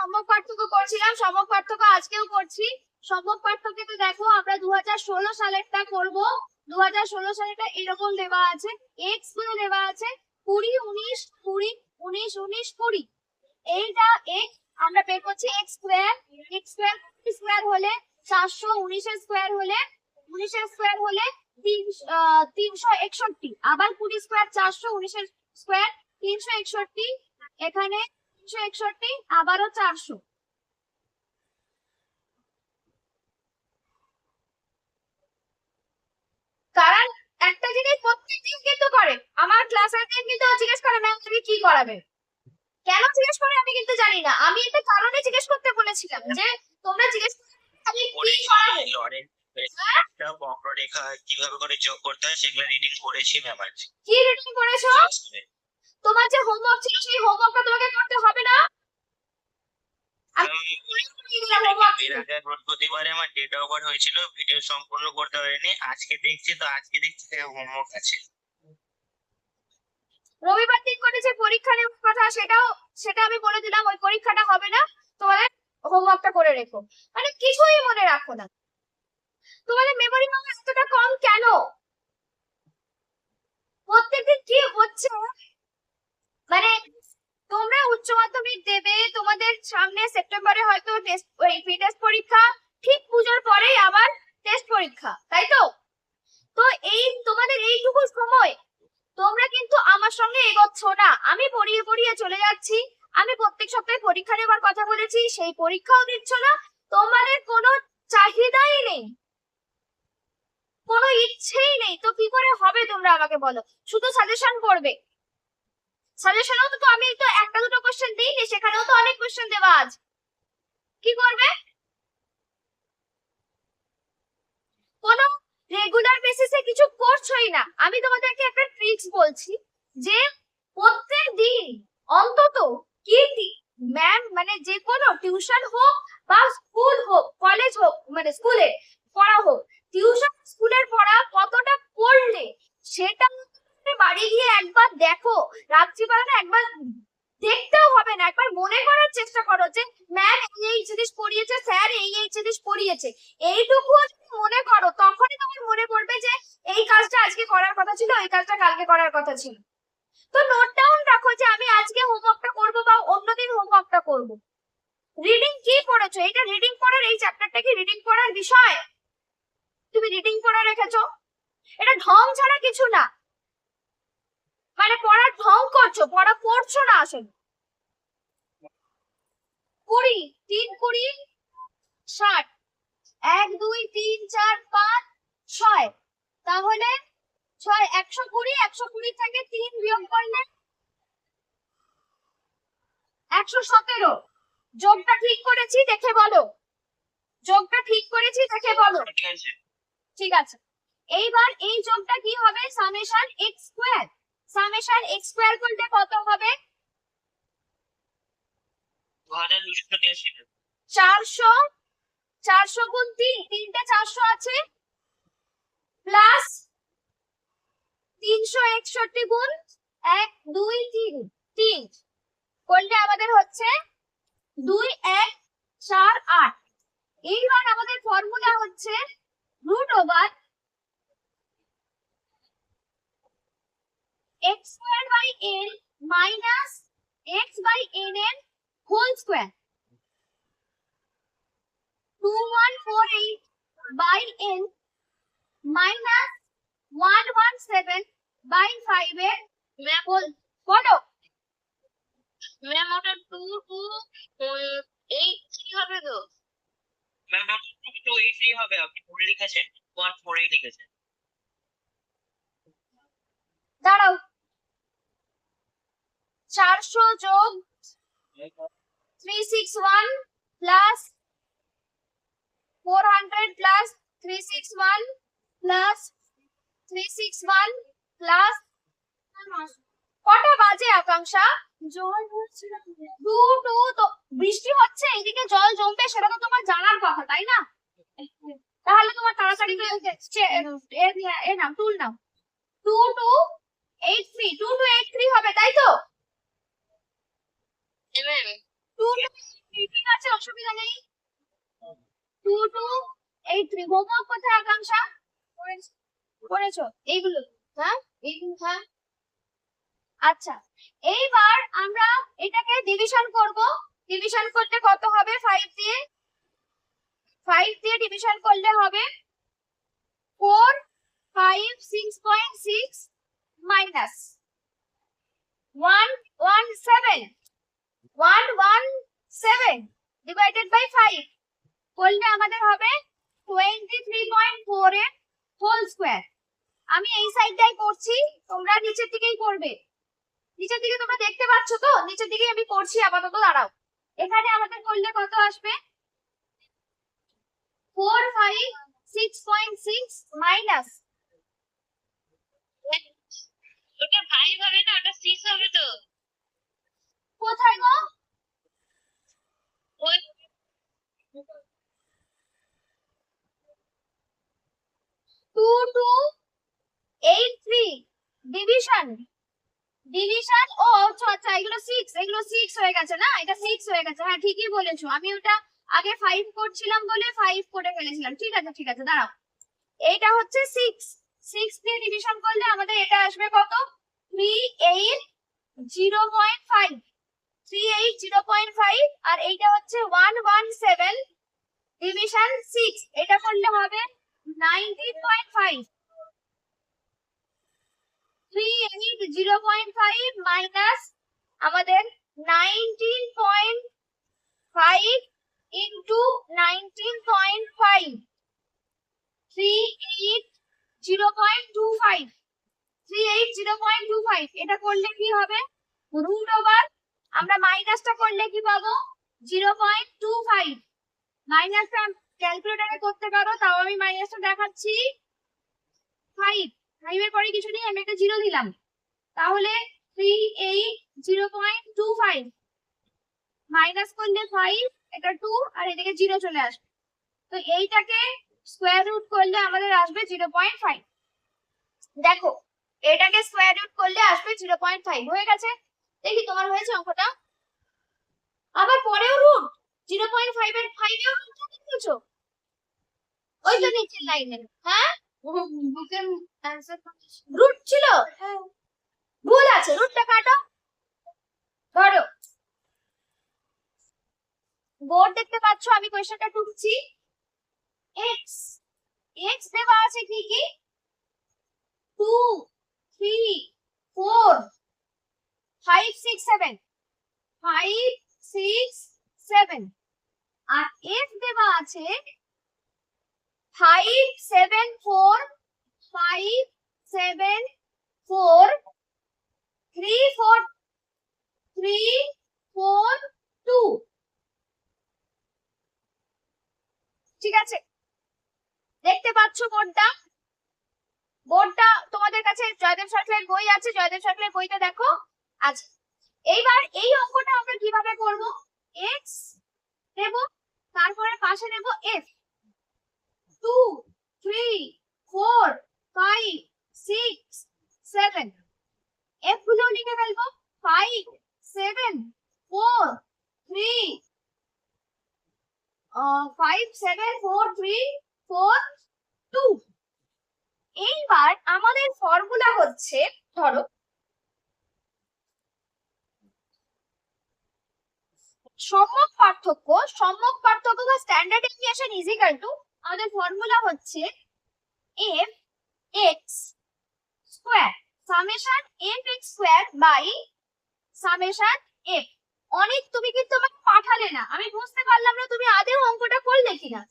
সম্যক পার্থক্য করছিলাম, সম্যক পার্থক্য আজকেও করছি। সম্যক পার্থক্যে তো দেখো আমরা 2016 সালেরটা করব। 2016 সালেরটা এরকম দেওয়া আছে, এক্স গুলো দেওয়া আছে 20 19 20 19 19 20। এইটা এক্স আমরা বের করছি x square. X square square হলে 419 এর স্কয়ার হলে 19 এর স্কয়ার হলে 361। আবার 20 স্কয়ার 419 এর স্কয়ার 361। এখানে 361 আবারও 400। কারণ একটা জিনিস প্রত্যেকদিন কিন্তু করে, আমার ক্লাসের দিন কিন্তু জিজ্ঞেস করে ম্যাম তুমি কি করাবে, কেন জিজ্ঞেস করে আমি কিন্তু জানি না। আমি একটা কারণে জিজ্ঞেস করতে বলেছিলাম যে তোমরা জিজ্ঞেস আমি কি করাবো। একটা বক্ররেখা কিভাবে করে যোগ করতে হয় সেগুলো রিডিং করেছি ম্যাম। কি রিডিং করেছো? তোমার যে হোমওয়ার্ক ছিল সেই হোমওয়ার্কটা তোমাকে করতে হবে না? বৃহস্পতিবারে আমার ডেট অফ বার্থ হয়েছিল, ভিডিও সম্পূর্ণ করতে পারিনি। আজকে দেখছি হোমওয়ার্ক আছে। রবিবার দিন করেছে পরীক্ষা নেওয়ার কথা, সেটা আমি বলে দিলাম ওই পরীক্ষাটা হবে না, তোমাদের হোমওয়ার্কটা করে রেখো। মানে কিছুই মনে রাখো না, তোমাদের মেমোরি পাওয়ার এতটা কম কেন? প্রত্যেকদিন কি হচ্ছে, মানে তোমরা উচ্চ মাধ্যমিক দেবে, তোমাদের সামনে সেপ্টেম্বরে হয়তো টেস্ট টেস্ট পরীক্ষা, ঠিক পূজার পরেই আবার টেস্ট পরীক্ষা, তাই তো? তো এই তোমাদের এইটুকু সময় তোমরা কিন্তু আমার সঙ্গে এগোচ্ছ না। আমি পড়িয়ে পড়িয়ে চলে যাচ্ছি, আমি প্রত্যেক সপ্তাহে পরীক্ষা নেবার কথা বলেছি, সেই পরীক্ষাও দিচ্ছ না। তোমাদের কোনো চাহিদাই নেই, কোনো ইচ্ছেই নেই, তো কি করে হবে তোমরা আমাকে বলো? শুধু সাজেশন করবে, সাজেশনেও তো আমি তো একটা দুটো কোশ্চেন দিইনি, সেখানেও তো অনেক কোশ্চেন দেওয়া আছে। কি করবে? কোনো রেগুলার বেসিসে কিছু করছই না। আমি তোমাদেরকে একটা ট্রিক্স বলছি যে প্রত্যেক দিন অন্তত কি ম্যাম মানে যে কোনো টিউশন হোক বা স্কুল হোক, কলেজ হোক, মানে স্কুলে পড়া হোক, টিউশন স্কুলের পড়া কতটা পড়লে সেটা বাড়ি গিয়ে একবার দেখো। রাত্রিবেলা একবার দেখতেও হবে না, একবার মনে করার চেষ্টা করো যে ম্যাম এই জিনিস পড়িয়েছে, স্যার এই জিনিস পড়িয়েছে। এইটুকু মনে করো, তখনই তোমার মনে পড়বে যে এই কাজটা আজকে করার কথা ছিল, এই কাজটা কালকে করার কথা ছিল। তো নোট ডাউন রাখো যে আমি আজকে হোমওয়ার্কটা করব বা অন্যদিন হোমওয়ার্কটা করব। রিডিং কি পড়েছো? এটা রিডিং পড়ার, এই চ্যাপ্টারটা কি রিডিং পড়ার বিষয়? তুমি রিডিং পড়া রেখেছো? এটা ঢং ছাড়া কিছু না, মানে পড়ার ঢং করছো, পড়া পড়ছো না আসলে। 20 3 20 60 1 2 3 4 5 6, তাহলে 6 120, 120 থেকে 3 বিয়োগ করলে 117। যোগটা ঠিক করেছি দেখে বলো, যোগটা ঠিক করেছি দেখে বলো। ঠিক আছে, এইবার এই যোগটা কি হবে? Summation x square. Summation x square করলে কত হবে? 400। 400 গুণ 3, তিনটে 400 আছে, প্লাস 361 গুণ 1 2 3 3 করলে আমাদের হচ্ছে 2 1 4 8। এইবার আমাদের ফর্মুলা হচ্ছে root over x square by n minus x by n এর whole square. 2148 by n minus 117 by 5 এর হোল। বলো ম্যাম ওটা 2283 হবে তো? ম্যাম 283 হবে, আপনি ভুল লিখেছেন, 148 লিখেছেন। দাঁড়াও, 400 যোগ 361 প্লাস 400 প্লাস 361 প্লাস 361 প্লাস কটা বাজে আকাঙ্ক্ষা? জল পড়ছে না, 2 2 তো বৃষ্টি হচ্ছে, এইদিকে জল জমবে, সেটা তো তোমার জানার কথা তাই না? তাহলে তোমার তাড়াতাড়ি এ নাও টুল নাও। 2283 2283 হবে তাই তো? ম্যাম 2283 2 2 8 3 হোমওয়ার্ক কোথায় আকাঙ্ক্ষা করেছো এইগুলো? হ্যাঁ এইগুলো হ্যাঁ আচ্ছা এইবার আমরা এটাকে ডিভিশন করব। ডিভিশন করলে কত হবে? 5 দিয়ে 5 দিয়ে ডিভিশন করলে হবে 4 5 6.6 মাইনাস 117 ডিভাইডেড বাই 5 করলে আমাদের হবে 23.4 এর হোল স্কয়ার। আমি এই সাইডটাই করছি, তোমরা নিচের দিকেই করবে। নিচের দিকে তোমরা দেখতে পাচ্ছ তো? নিচের দিকে আমি করছি আপাতত, দাঁড়াও। এখানে আমাদের করলে কত আসবে? 4 5 6.6 মাইনাস ওটা 5 হবে না, ওটা 6 হবে তো। কোথায় গো? ওই 2 2 8 3 ডিভিশন ডিভিশন ও আচ্ছা আচ্ছা এগুলো 6 হয়ে গেছে না? এটা 6 হয়ে গেছে, হ্যাঁ ঠিকই বলেছো। আমি ওটা আগে 5 করছিলাম বলে 5 করে ফেলেছিলাম। ঠিক আছে দাঁড়াও। এইটা হচ্ছে 6 দিয়ে ডিভিশন করলে আমাদের এটা আসবে কত? 3805 3805 আর এইটা হচ্ছে 117 ডিভিশন 6, এটা করলে হবে 19.5 3805 মাইনাস আমাদের 19.5 ইনটু 19.5 38.25 এটা করলে কি হবে? রুট ওভার আমরা মাইনাসটা করলে কি পাবো? 0.25 মাইনাসটা ক্যালকুলেটরে করতে পারো, তাও আমি মাইনাসটা দেখাচ্ছি। 5 এর পরে কিছু নেই, আমি একটা 0 দিলাম, তাহলে 0.25 মাইনাস করলে 5, এটা 2 আর এদিকে 0 চলে আসবে। তো এইটাকে স্কয়ার রুট করলে আমাদের আসবে 0.5। দেখো এটাকে স্কয়ার রুট করলে আসবে 0.5 হয়ে গেছে। দেখি তোমার হয়েছে অঙ্কটা? আবার পরেও রুট 0.5 এর 5 এও রুট দিয়েছো? ওই তো নিচের লাইনে। হ্যাঁ বুকের অ্যানসার রুট ছিল, ভুল আছে, রুটটা কাটো। ধরো বোর্ড দেখতে পাচ্ছ, আমি কোশ্চেনটা টুকছি। x দেওয়া আছে কি কি? 2 3 4 5 6 7 5 6 7 আর f দেওয়া আছে 5 7 4 5 7 4 3 4 3 4 2। ঠিক আছে, দেখতে পাচ্ছ বোর্ডটা তোমাদের কাছে জয়দেব সরকারের বই আছে, জয়দেব সরকারের বইটা দেখো। আচ্ছা এইবার এই অঙ্কটা আমরা কিভাবে করব? x দেব, তারপরে পাশে নেব f। 2 3 4 5 6 7 f গুলো লিখে ফেলবো। 5 7 4 3 5 7 4 3 4 2। এইবার আমাদের ফর্মুলা হচ্ছে, ধরো সম্মুখ পার্থক্য বা standard deviation is equal to, আমাদের ফর্মুলা হচ্ছে f x square summation f x square by summation f। অনেক তুমি কিন্তু আমাকে পাঠালে না, আমি বুঝতে পারলাম না তুমি আদেও অঙ্কটা করলে কিনা।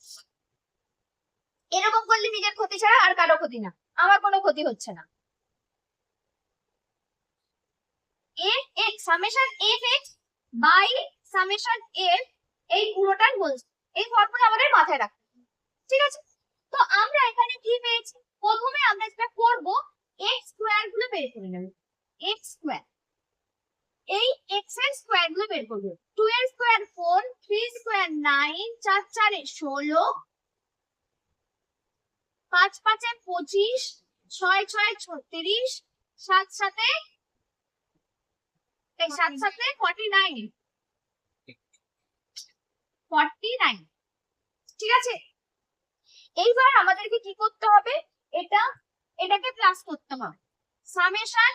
এরকম করলে নিজের ক্ষতি ছাড়া আর কারো ক্ষতি না, আমার কোনো ক্ষতি হচ্ছে না। f x summation f x by summation f, এই পুরোটাই বলছি। এই ফর্মুলা আমাদের মাথায় রাখতে হবে, ঠিক আছে? তো আমরা এখানে কি পেয়েছি? প্রথমে আমরা যেটা করব, x স্কয়ার গুলো বের করে নেব। x স্কয়ার, এই x এর স্কয়ার গুলো বের করব। 2 এর স্কয়ার 4, 3 স্কয়ার 9, 4 4 এ 16, 5 5 এ 25, 6 6 36, 7 7 এ 49 49। ঠিক আছে, এইবার আমাদেরকে কি করতে হবে, এটাকে প্লাস করতে হবে। সামেশন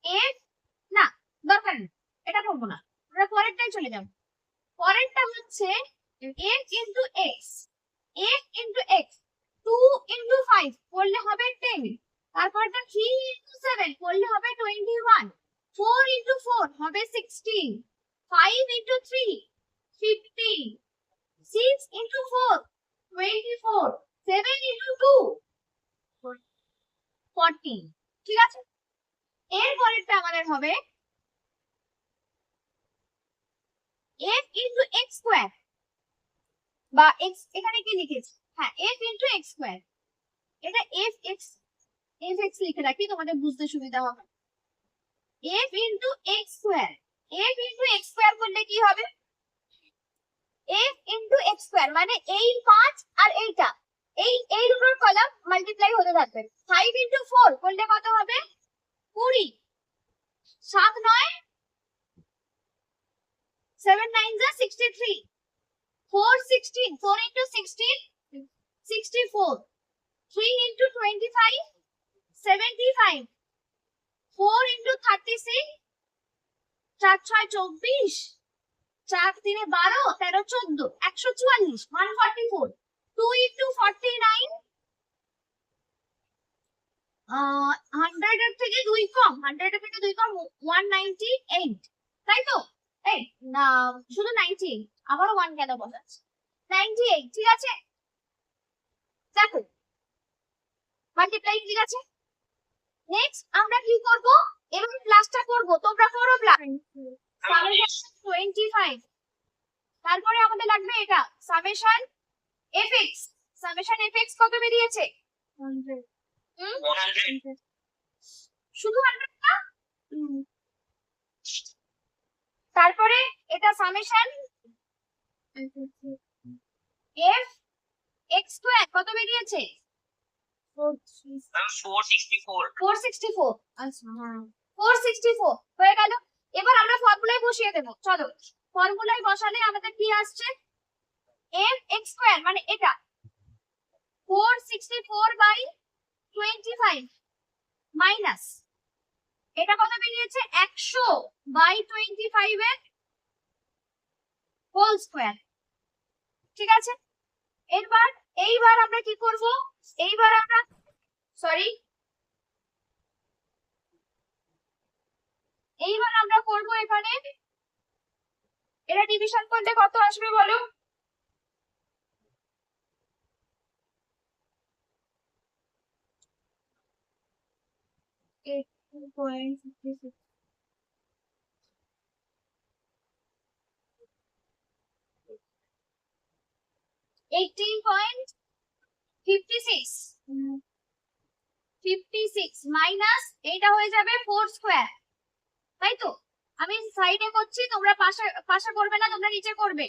এফ, না দরকার নেই, এটা করবো না, আমরা পরেরটাই চলে যাব। পরেরটা হচ্ছে F into x, F into x 2 into 5 করলে হবে 10, তারপরটা 3 ইন্টু 7 করলে হবে 21, 4 ইন্টু 4 হবে 16, 5 ইন্টু 3 15, 6 ইন্টু 4 24, 7 ইন্টু 2 14। ঠিক আছে, এর পরেরটা আমাদের হবে f ইন্টু এক্স স্কোয়ার, বা x এখানে কি লিখেছি, হ্যাঁ f ইন্টু এক্স স্কোয়ার, এটা f x লিখে রাখি তোমাদের বুঝতে সুবিধা হবে। f into x square, f into x square করলে কি হবে, f ইন্টু এক্স স্কোয়ার মানে এই 5 আর এইটা, এই দুটোর কলাম মাল্টিপ্লাই হতে থাকবে। 5 ইন্টু 4 করলে কত হবে 20, 7 9 7 9 যা 63, 4 16, 4 into 16 64, 3 into 25 75, 4 into 36 4 6 24, 4 3 12 13 14 144, 144, 2 into 49 100 এর থেকে 2 কম, 100 এর থেকে 2 কম 198, তাই তো, এই না শুধু 98, আবার 1 কেন বসাচ্ছি, 98। ঠিক আছে, দেখো মাল্টিপ্লাই, ঠিক আছে। নেক্সট আমরা কি করব, এবার প্লাসটা করব, তোমরা করো প্লাস 25, তারপরে আমাদের লাগবে এটা সামেশন এফএক্স, সামেশন এফএক্স কত বেরিয়েছে 100, 100 শুধু 100 না, তারপরে এটা সামেশন এফ এক্স স্কয়ার কত বেরিয়েছে 464 464, আচ্ছা হ্যাঁ 464 হয়ে গেল। এবার আমরা ফর্মুলায় বসিয়ে দেব, চলো ফর্মুলায় বসালে আমাদের কি আসছে, এফ এক্স স্কয়ার মানে এটা 464 বাই 25 মাইনাস এটা কত বেরিয়েছে 100 বাই 25 এর হোল স্কয়ার। ঠিক আছে, এইবার আমরা কি করব, এইবার আমরা করব এখানে, এটা ডিভিশন করলে কত আসবে বলো, eight point 56, 56 মাইনাস এটা হয়ে যাবে 4 স্কয়ার, তাই তো, আমি সাইডে করছি তোমরা পাশে পাশে করবে না, তোমরা নিচে করবে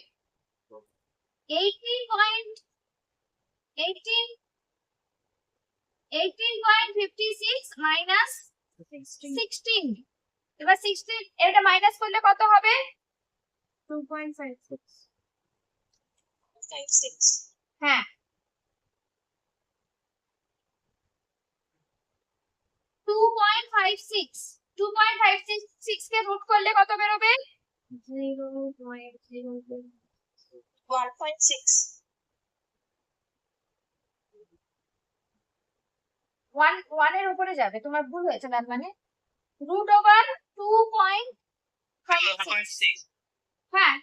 18.56 মাইনাস 16, এবার 16 এটা মাইনাস করলে কত হবে 2.56, হ্যাঁ 2.56 কে রুট করলে কত বেরোবে 1.6 1 এর উপরে যাবে, তোমার ভুল হয়েছে তার মানে রুট ওভার 2.56, হ্যাঁ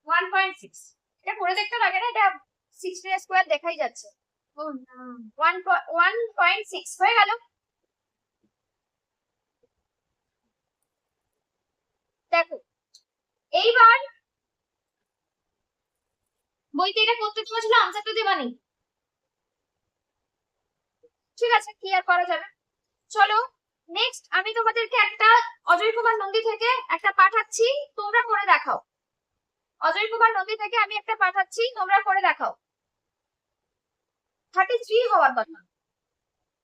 1.6 এটা করে দেখতে লাগে না, এটা 16 স্কয়ার দেখাই যাচ্ছে, 1.6 হয়ে গেল। দেখো এইবার বইতে এটা করতে বলেছিল, আনসারটা দেবানি, ঠিক আছে কি আর করা যাবে। চলো নেক্সট আমি তোমাদেরকে একটা অজয় কুমার নন্দী থেকে একটা পাঠাচ্ছি, তোমরা করে দেখাও, অজয় কুমার নন্দী থেকে আমি একটা পাঠাচ্ছি, তোমরা করে দেখাও। 33 হওয়ার কথা,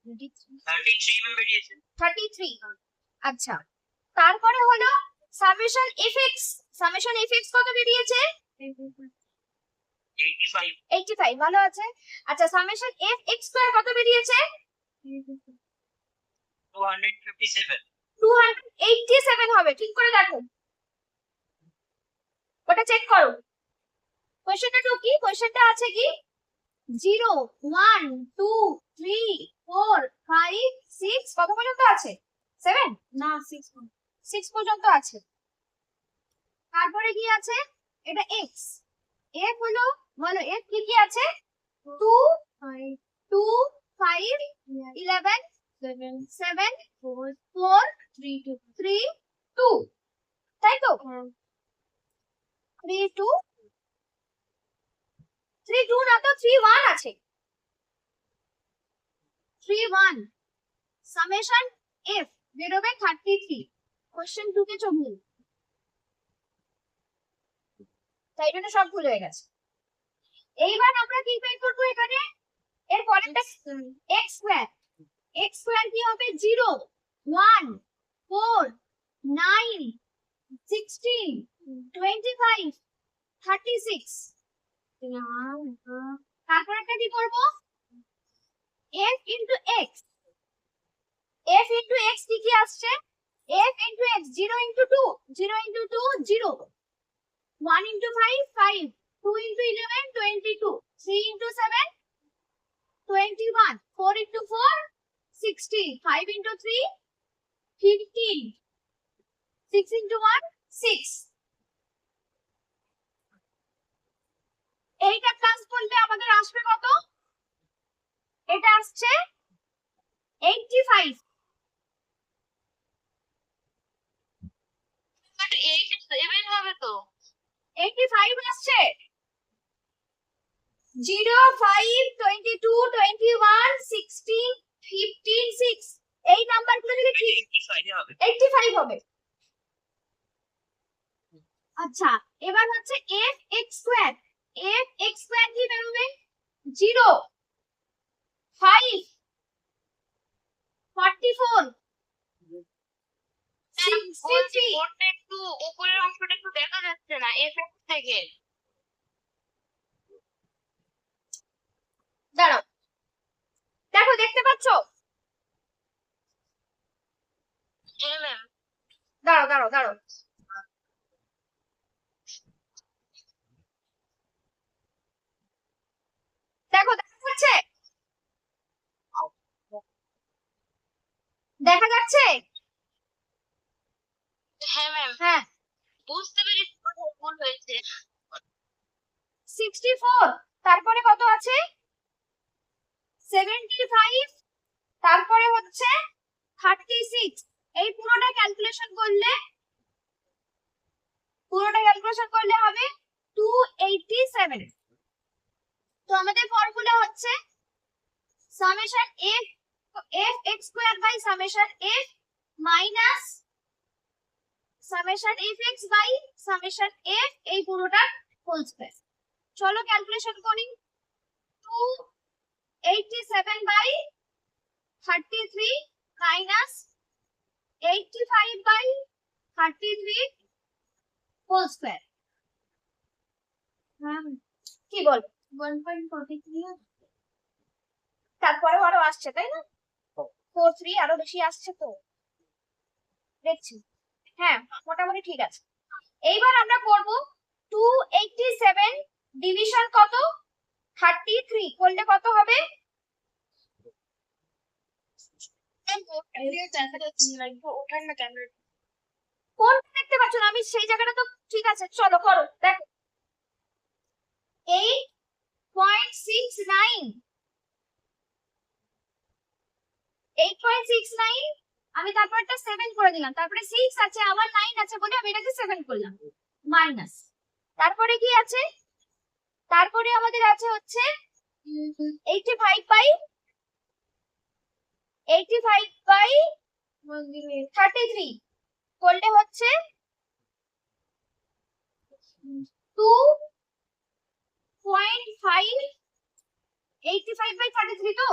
33 में বেরিয়েছে 33, আচ্ছা তারপরে হলো সামেশন এফএক্স কত বেরিয়েছে 85 85 ভালো আছে। আচ্ছা সামেশন এফ এক্স স্কয়ার কত বেরিয়েছে? 257 287 হবে, ঠিক করে দেখো, ওটা চেক করো। কোশ্চেনটা টু কি, কোশ্চেনটা আছে কি 0 1 2 3 4 5 6 কত পর্যন্ত আছে? 7 না 6 পর্যন্ত আছে। তারপরে কি আছে? এটা এক্স, এফ হলো, বলো এফ কি কি আছে? 2 2 5 11 7 4 3 2, তাই তো? 3 2 3 2 না তো 3 1 আছে, 3 1 সামেশন এফ বেরোবে 33। কোশ্চেন 2 কে চমুন, তাই জন্য সব ভুল হয়ে গেছে। এইবার আমরা কি বের করবো এখানে? এর পরেরটা এক্স স্কয়ার, এক্স স্কয়ার কি হবে? 0 1 4 9 16 25 36। তারপর একটা কি করব? f into x, f into x কি কি আসছে? f into x 0 into 2 0 into 2 0 1 into 5 5 2 into 11 22 3 into 7 21 4 into 4 16 5 into 3 15 6 into 1 6। এইটা প্লাস করলে আমাদের আসবে কত? এটা আসছে 85। বাট 87 হবে তো। 85 আসছে। 0 5 22 21 16 15 6 এই নাম্বারগুলো যদি ঠিক 85 হবে 85 হবে। আচ্ছা এবার হচ্ছে f x square, f x square কি বেরোবে? 0 5 44 63। ওটা একটু উপরের অংশটা একটু দেখা যাচ্ছে না এফএক্স থেকে। দাঁড়াও, দেখো দেখতে পাচ্ছো? হ্যাঁ ম্যাম। দাঁড়াও দাঁড়াও দাঁড়াও, দেখো দেখা যাচ্ছে? দেখা যাচ্ছে? হ্যাঁ ম্যাম, হ্যাঁ বুঝতে পেরেছি কোথায় ভুল হয়েছে। 64, তারপরে কত আছে? 75, তারপরে হচ্ছে 36। এই পুরোটা ক্যালকুলেশন করলে হবে 287। তো আমাদের ফর্মুলা হচ্ছে summation f f x square by summation f minus summation f x by summation f এই পুরোটা হোল স্কয়ার। চলো ক্যালকুলেশন করি। 287 by 33 minus 85 by 33 whole square. কি বল? 1.43। তারপরে আরো আসছে তাই না? 43 আরো বেশি আসছে তো দেখছি। হ্যাঁ মোটামুটি ঠিক আছে। এইবার আমরা করব 287 ডিভিশন কত? 33 করলে কত হবে? কোন দেখতে পাচ্ছ না? আমি সেই জায়গাটা তো ঠিক আছে, চলো করো দেখো। 8.69 8.69 আমি তারপরটা 7 করে দিলাম, তারপরে 6 আছে আবার 9 আছে বলে আমি এটাকে 7 করলাম মাইনাস। তারপরে কি আছে? তারপরে আমাদের আছে হচ্ছে 85 বাই 33 করলে হচ্ছে 2.5 85 বাই 33 তো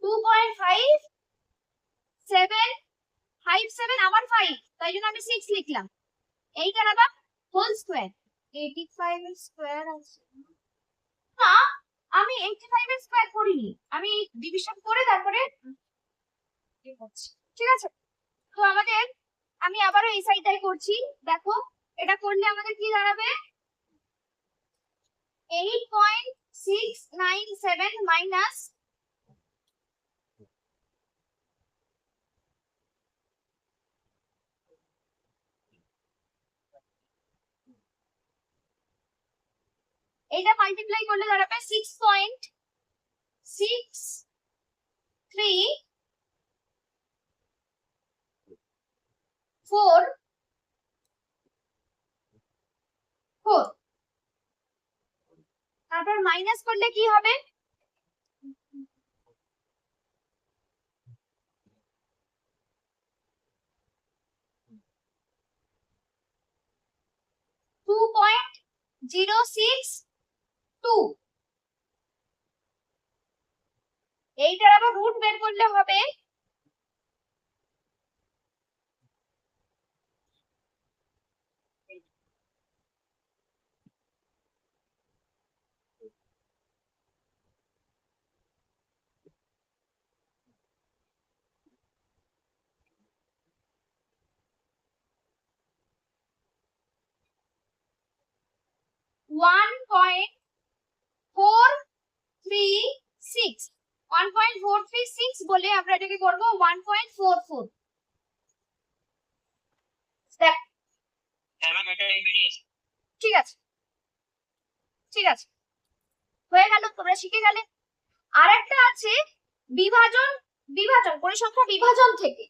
2.5757 আবার 5, তাই জন্য আমি 6 লিখলাম। এইটার আবার হোল স্কয়ার, 85 এর স্কয়ার আছে না, আমি 85 এর স্কয়ার করিনি, আমি ডিভিশন করে তারপরে এ করছি। ঠিক আছে, তো আমাদের আমি আবারও এই সাইডটাই করছি। দেখো এটা করলে আমাদের কি দাঁড়াবে, 8.697 মাইনাস এইটা মাল্টিপ্লাই করলে দাঁড়াবে 6.634 তারপর মাইনাস করলে কি হবে, 2.062। এইটার আবার রুট বের করলে হবে 1.436, 1.436 বলে আমরা এটাকে করব 1.44। দেখ হ্যাঁ ম্যাম এটা বেরিয়েছে। ঠিক আছে, ঠিক আছে, হয়ে গেল, তোমরা শিখে গেলে। আর একটা আছে বিভাজন, বিভাজন পরিসংখ্যা বিভাজন থেকে,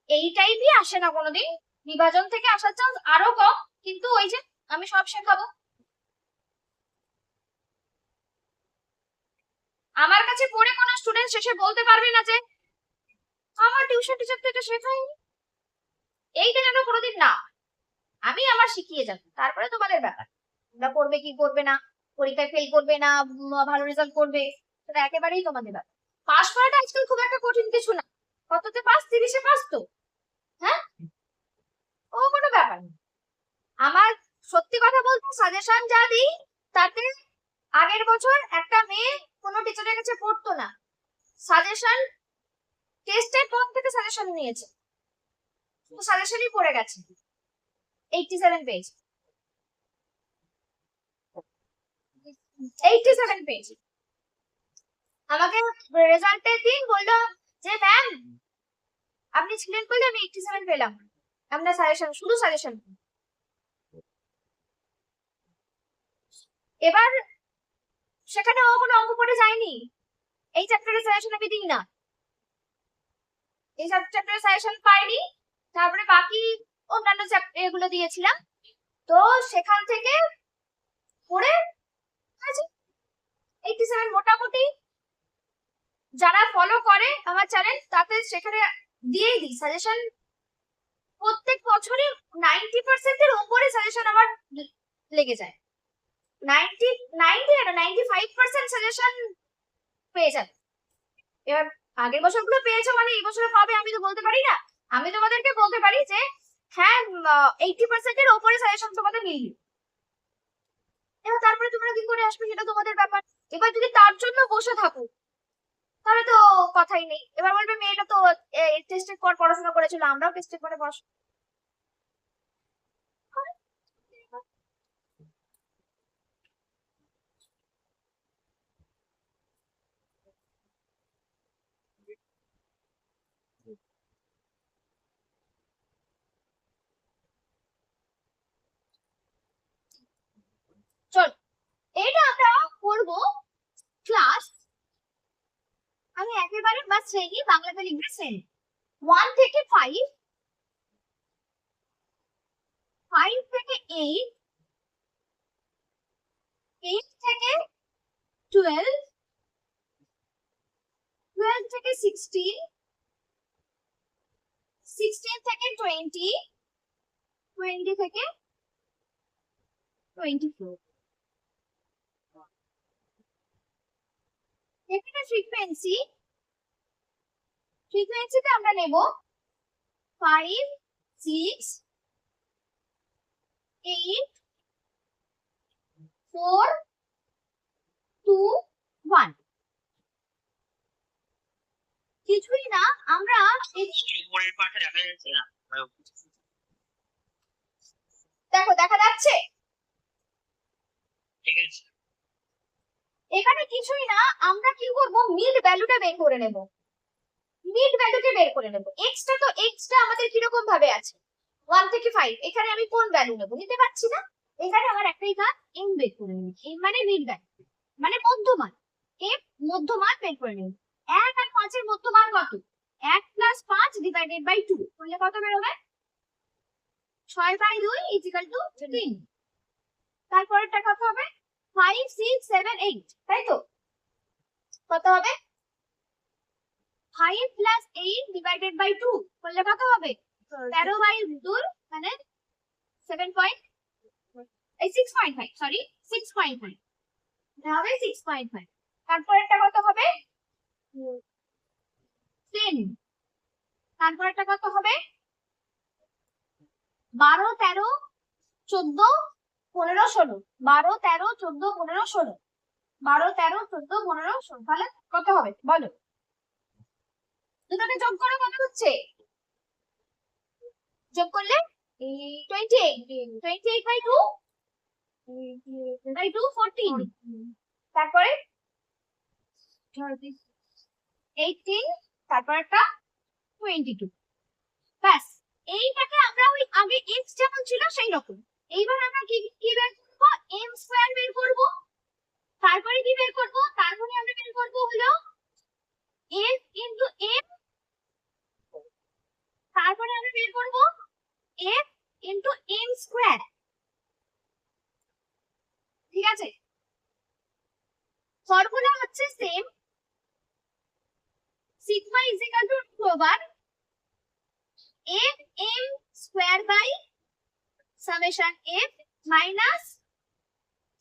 এই টাইপই আসে না কোনোদিন, বিভাজন থেকে আসার চান্স আরো কম, কিন্তু ওই যে আমি সব শেখাবো। আমার কাছে পড়ে কোনো স্টুডেন্ট শেষে বলতে পারবে না যে আমার টিউশন টিচার তো এটা শেখায়নি, এইটা যেন কোনোদিন না, আমি আমার শিখিয়ে যাবো, তারপরে তোমাদের ব্যাপার, তোমরা করবে কি করবে না, পরীক্ষায় ফেল করবে না ভালো রেজাল্ট করবে, সেটা একেবারেই তোমাদের ব্যাপার। পাস করাটা আজকাল খুব একটা কঠিন কিছু না, কততে পাস, 30-এ পাস তো, হ্যাঁ, ও কোনো ব্যাপার না। আমার সত্যি কথা বলতে সাজেশন যা দিই তাতে আগের বছর একটা মেয়ে কোনো টিচারের কাছে পড়তো না, সাজেশন টেস্টের পর থেকে সাজেশন নিয়েছে, সাজেশনই পড়ে গেছে, 87 পেজ, 87 পেজ। আমাকে রেজাল্টের দিন বললো যে ম্যাম আপনি ছিলেন বলে আমি 87 পেলাম, আপনার সাজেশন, শুধু সাজেশন। এবার সেখানে ও কোনো অঙ্ক পড়ে যায়নি, এই চ্যাপ্টারের সাজেশন আমি দিই না, এই চ্যাপ্টারের সাজেশন পাইনি, তারপরে বাকি অন্যান্য চ্যাপ্টার এগুলো দিয়েছিলাম, তো সেখান থেকে পড়ে আছে 87 মোটামুটি। যারা ফলো করে আমার চ্যানেল তাতে সেখানে দিয়েই দিই সাজেশন, প্রত্যেক বছরই 90% এর উপরে সাজেশন আমার লেগে যায়, 95% সাজেশন পেয়ে যাবে। এবার আগের বছরগুলো পেয়েছো মানে এই বছরে পাবে আমি তো বলতে পারি না, আমি তোমাদেরকে বলতে পারি যে হ্যাঁ 80% এর উপরে সাজেশন তোমাদের মিলবে। এবার তারপরে তোমরা কি করে আসবে সেটা তোমাদের ব্যাপার। এবার যদি তার জন্য বসে থাকো তাহলে তো কথাই নেই, এবার বলবে মেয়েটা তো টেস্টের পর পড়াশোনা করেছিল, আমরাও টেস্টের পরে পড়াশোনা চল, এটা আমরা করবো ক্লাস, আমি একেবারে বা শ্রেণী বাংলাতে লিখবে শ্রেণী 1 থেকে 5, 5 থেকে 8, 8 থেকে 12, 12 থেকে 16, 16 থেকে 20, 20 থেকে 24। এখানে ফ্রিকোয়েন্সিতে আমরা নেব 5, 6, 8, 4 2 1 কিছুই না আমরা উপরের পাশে দেখা যাচ্ছে না। দেখো দেখা যাচ্ছে ঠিক আছে, এখানে কিছুই না আমরা কি করব মিড ভ্যালুটা বের করে নেব মিড ভ্যালুটা বের করে নেব এক্সটা তো এক্সটা আমাদের কিরকম ভাবে আছে 1 থেকে 5 এখানে আমি কোন ভ্যালু নেব নিতে পারছি না এখানে আমার একটাই কাজ এম বের করে নেব এম মানে মিড ভ্যালু মানে মধ্যমান এফ মধ্যমান বের করে নেব 1 আর 5 এর মধ্যমান কত 1 প্লাস 5 ডিভাইডেড বাই 2 করলে কত বেরোবে 6 বাই 2 ইকুয়াল টু 3 তারপরেরটা কত হবে 5 6 7 8 তাই তো কত হবে 5 প্লাস 8 ডিভাইডেড বাই 2 করলে কত হবে 13 বাই 2 মানে 7 পয়েন্ট এই 6.5 সরি 6.5 এটা হবে 6.5 তারপরেরটা কত হবে 10 তারপরেরটা কত হবে 12 13 14 15 16 12 13 14 15 16 12 13 14 15 16 তাহলে কত হবে বলো দুটোকে যোগ করো কত হচ্ছে যোগ করলে 28 28 বাই 2 বাই 2 14 তারপরে 18 তারপরটা 22 ব্যাস এইটাকে আমরা ওই আগে x যেমন ছিল সেই রকম এইবার আমরা কি কি বের করব m স্কয়ার বের করব তারপরে কি বের করব তারপরে আমরা বের করব হলো f ইনটু m তারপরে আমরা বের করব f ইনটু m স্কয়ার ঠিক আছে ফর্মুলা হচ্ছে same sigma is equal to 2 over f m square by summation f minus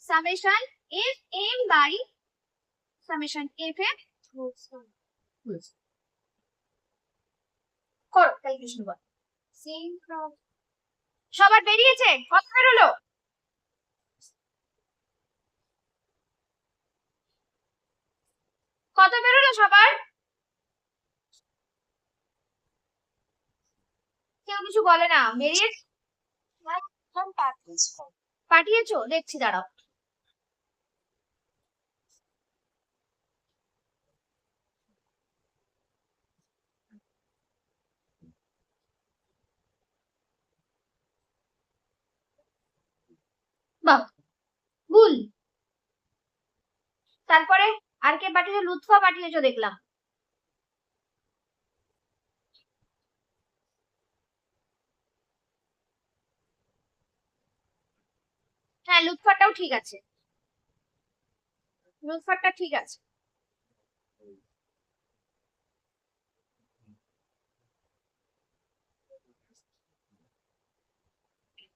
summation f m by summation f f করো ক্যালকুলেশন করো সবার বেরিয়েছে কত বেরোলো কত বেরোলো সবার কেউ কিছু বলে না বেরিয়ে পাঠিয়েছো দেখছি দাঁড়াও বাহ ভুল তারপরে আর কে পাঠিয়েছো লুৎফা পাঠিয়েছো দেখলাম হ্যাঁ লুৎফাটাও ঠিক আছে লুৎফাটা ঠিক আছে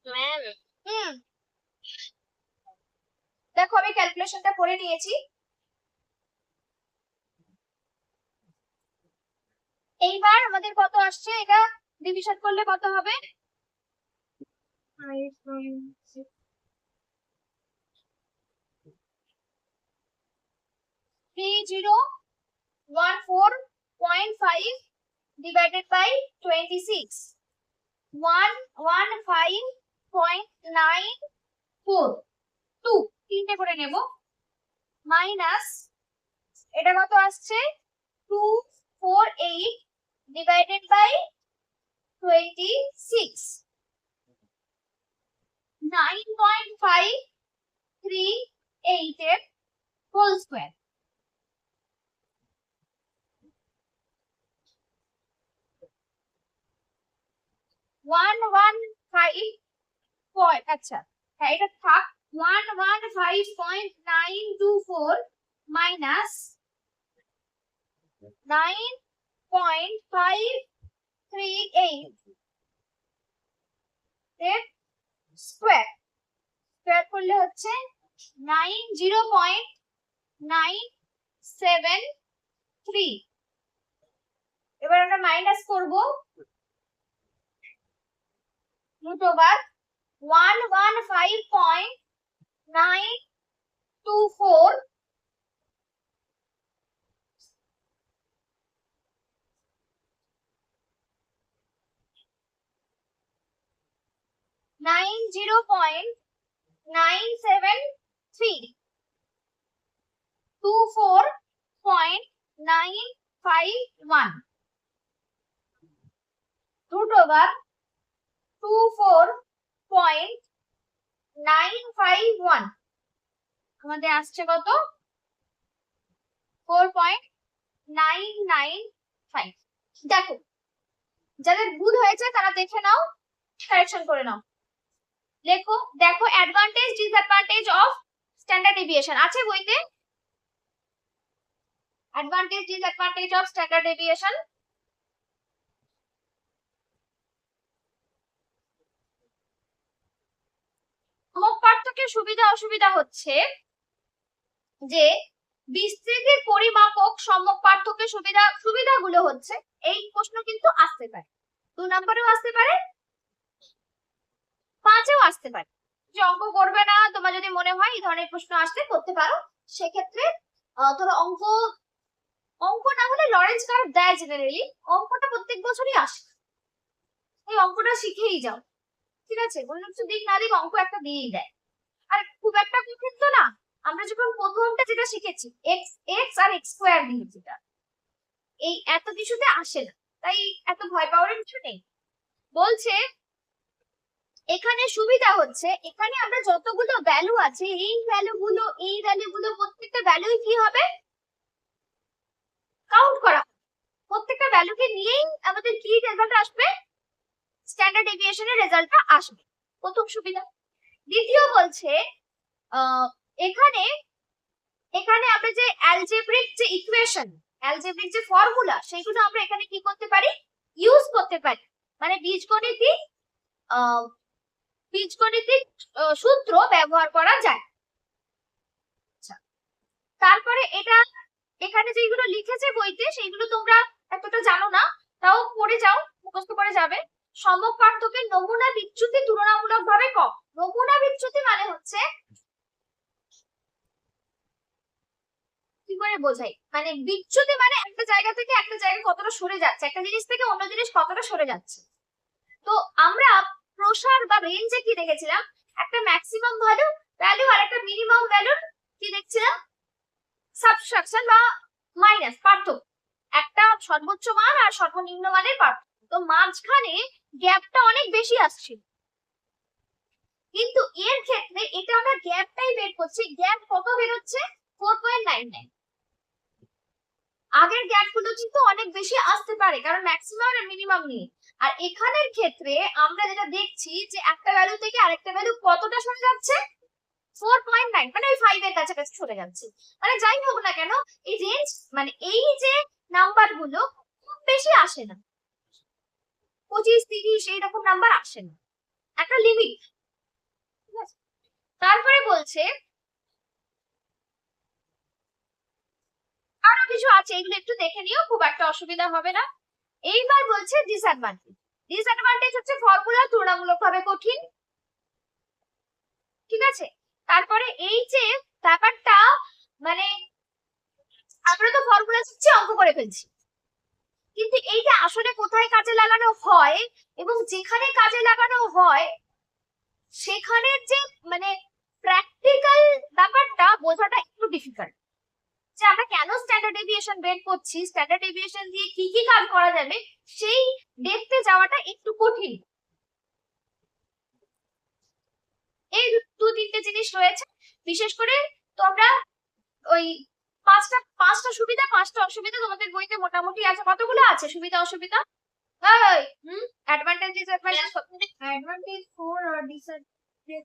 ম্যাম হুম দেখো আমি ক্যালকুলেশনটা করে নিয়েছি এইবার আমাদের কত আসছে এটা ডিভিশন করলে কত হবে 3014.5 divided by 26 115.94 2 তিনটে করে নেব মাইনাস এটা কত আসছে 248 divided by 26 9.538 এর হোল স্কয়ার আচ্ছা হ্যাঁ এটা থাক 115.924 মাইনাস 9.538 এর স্কয়ার স্কয়ার করলে হচ্ছে 90.973 এবার আমরা মাইনাস করব √115.9 24 90.973 24.951 root over 24.951 আমাদের আসছে কত 4.995 দেখো যাদের ভুল হয়েছে তারা দেখে নাও কারেকশন করে নাও লেখো দেখো advantage disadvantage of standard deviation আছে বইতে advantage disadvantage of standard deviation সম্যক পার্থক্যের সুবিধা অসুবিধা হচ্ছে যে বিস্তৃতির পরিমাপক সম্যক পার্থক্যের সুবিধাগুলো হচ্ছে এই প্রশ্ন কিন্তু আসতে পারে 2 নম্বরেও আসতে পারে 5এও আসতে পারে যে অঙ্ক করবে না তোমার যদি মনে হয় এই ধরনের প্রশ্ন আসতে করতে পারো সেক্ষেত্রে ধরো অঙ্ক না হলে লরেন্স কার্ভ দেয় জেনারেলি অঙ্কটা প্রত্যেক বছরই আসে এই অঙ্কটা শিখেই যাও ঠিক আছে কোনো কিছু দিক না দিক অঙ্ক একটা দিয়েই দেয় আর খুব একটা কঠিন তো না আমরা যখন প্রথমটা যেটা শিখেছি এক্স আর এক্স স্কোয়ার দিয়ে যেটা এই এত কিছুতে আসে না তাই এত ভয় পাওয়ার কিছু নেই বলছে এখানে সুবিধা হচ্ছে এখানে আমরা যতগুলো ভ্যালু আছে এই ভ্যালুগুলো প্রত্যেকটা ভ্যালুই কি হবে কাউন্ট করা প্রত্যেকটা ভ্যালুকে নিয়েই আমাদের কি রেজাল্ট আসবে স্ট্যান্ডার্ড ডেভিয়েশনের রেজাল্টটা আসবে প্রথম সুবিধা দ্বিতীয় বলছে এখানে আমরা যে অ্যালজেব্রিক যে ইকুয়েশন অ্যালজেব্রিক যে ফর্মুলা সেগুলো আমরা এখানে কি করতে পারি ইউজ করতে পারি মানে বীজগণিতিক সূত্র ব্যবহার করা যায় তারপরে এটা এখানে যেগুলো লিখেছে বইতে সেইগুলো তোমরা এতটা জানো না তাও পড়ে যাও মুখস্থ করে যাবে সম্যক পার্থক্যের নমুনা বিচ্যুতি তুলনামূলকভাবে কম নমুনা বিচ্যুতি মানে হচ্ছে কি করে বোঝাই মানে বিচ্যুতি মানে একটা জায়গা থেকে একটা জায়গায় কতটা সরে যাচ্ছে একটা জিনিস থেকে অন্য জিনিস কতটা সরে যাচ্ছে তো আমরা প্রসার বা রেঞ্জে কি দেখেছিলাম একটা ম্যাক্সিমাম ভ্যালু আর একটা মিনিমাম ভ্যালুর কি দেখছিলাম সাবট্রাকশন বা মাইনাস পার্থক্য একটা সর্বোচ্চ মান আর সর্বনিম্ন মানের পার্থক্য তো মাঝখানে গ্যাপটা অনেক বেশি আসছে কিন্তু এর ক্ষেত্রে এটা আমরা গ্যাপটাই বের করছি গ্যাপ কত বের হচ্ছে 4.99 আগের গ্যাপগুলো কিন্তু অনেক বেশি আসতে পারে কারণ ম্যাক্সিমাম আর মিনিমাম নিয়ে আর এখানের ক্ষেত্রে আমরা যেটা দেখছি যে একটা ভ্যালু থেকে আরেকটা ভ্যালু কতটা সরে যাচ্ছে 4.9 মানে ওই 5 এর কাছাকাছি সরে যাচ্ছে মানে যাই হোক না কেন এই রেঞ্জ মানে এই যে নাম্বার গুলো খুব বেশি আসে না 25-30 এইরকম নাম্বার আসে না একটা লিমিট ঠিক আছে তারপরে বলছে আরো কিছু আছে এগুলো একটু দেখে নিও খুব একটা অসুবিধা হবে না এইবার বলছে ডিসঅ্যাডভান্টেজ হচ্ছে ফর্মুলা তুলনামূলকভাবে কঠিন ঠিক আছে তারপরে এই যে ব্যাপারটা মানে আমরা তো ফর্মুলা শিখছি অঙ্ক করে ফেলছি কিন্তু এইটা আসলে কোথায় কাজে লাগানো হয় এবং যেখানে কাজে লাগানো হয় সেখানের যে মানে প্র্যাকটিক্যাল ব্যাপারটা বোঝাটা একটু ডিফিকাল্ট যে আমরা কেন স্ট্যান্ডার্ড ডেভিয়েশন বের করছি স্ট্যান্ডার্ড ডেভিয়েশন দিয়ে কি কি কাজ করা যাবে সেই দেখতে যাওয়াটা একটু কঠিন এই 2-3টে জিনিস রয়েছে বিশেষ করে তোমরা ওই পাঁচটা সুবিধা 5টা অসুবিধা তোমাদের বইতে মোটামুটি আছে কতগুলো আছে সুবিধা অসুবিধা অ্যাডভান্টেজ ডিসঅ্যাডভান্টেজ ফর ডিসঅ্যাডভান্টেজ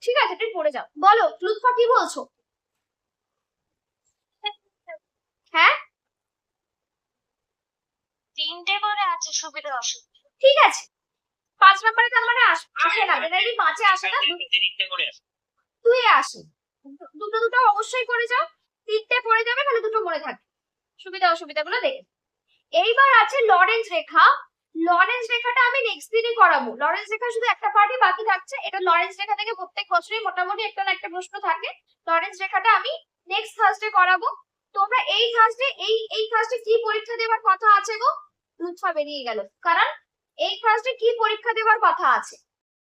ঠিক আছে তুমি পড়ে যাও বলো লুৎফা কি বলছো হ্যাঁ 3টে করে আছে সুবিধা অসুবিধা ঠিক আছে 5 নম্বরে তার মানে আসে না জেনারেলি 5-এ আসে না 2-এ আসে দুটো অবশ্যই করে যাও 3টে পড়ে যাবে তাহলে দুটো মনে থাকবে সুবিধা অসুবিধাগুলো দেখে এইবার আছে লরেন্স রেখা লরেন্স রেখাটা আমি নেক্সট দিনই করাবো। লরেন্স রেখা শুধু একটা পার্টই বাকি থাকছে। এটা লরেন্স রেখা থেকে প্রত্যেক বছরই মোটামুটি একটা না একটা প্রশ্ন থাকে। লরেন্স রেখাটা আমি নেক্সট থার্সডে করাবো। তোমরা এই থার্সডে এই থার্সডে কি পরীক্ষা দেওয়ার কথা আছে গো? লুৎফা বেরিয়ে গেল, কারণ এই থার্সডে কি পরীক্ষা দেওয়ার কথা আছে?